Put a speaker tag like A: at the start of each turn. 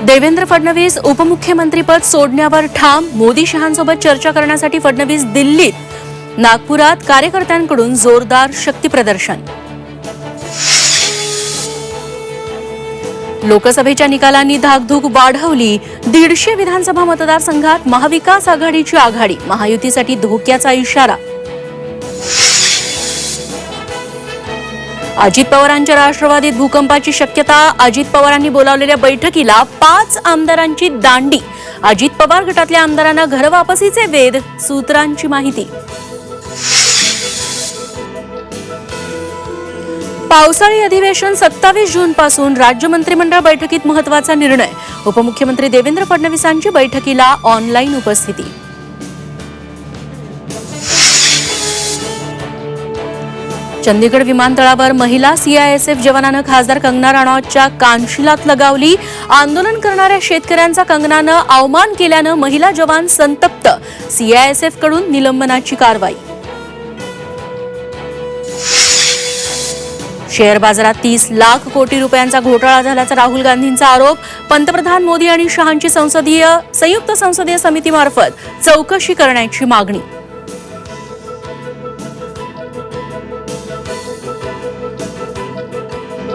A: देवेंद्र फडणवीस उपमुख्यमंत्रीपद सोडण्यावर ठाम. मोदी शहांसोबत चर्चा करण्यासाठी फडणवीस दिल्लीत. नागपुरात कार्यकर्त्यांकडून जोरदार शक्तीप्रदर्शन. लोकसभेच्या निकालांनी धाकधूक वाढवली. 150 विधानसभा मतदारसंघात महाविकास आघाडीची आघाडी. महायुतीसाठी धोक्याचा इशारा. अजित पवारांच्या राष्ट्रवादीत भूकंपाची शक्यता. अजित पवारांनी बोलावलेल्या बैठकीला 5 आमदारांची दांडी. अजित पवार गटातल्या आमदारांना घरवापसीचे वेध. सूत्रांची माहिती. पावसाळी अधिवेशन 27 जूनपासून. राज्य मंत्रिमंडळ बैठकीत महत्त्वाचा निर्णय. उपमुख्यमंत्री देवेंद्र फडणवीसांची बैठकीला ऑनलाईन उपस्थिती. चंदीगड विमानतळावर महिला सीआयएसएफ जवानानं खासदार कंगना राणौतच्या कानशिलात लगावली. आंदोलन करणाऱ्या शेतकऱ्यांचा कंगनानं अवमान केल्यानं महिला जवान संतप्त. सीआयएसएफ कडून निलंबनाची कारवाई. शेअर बाजारात 30 लाख कोटी रुपयांचा घोटाळा झाल्याचा राहुल गांधींचा आरोप. पंतप्रधान मोदी आणि शहांची संयुक्त संसदीय समितीमार्फत चौकशी करण्याची मागणी.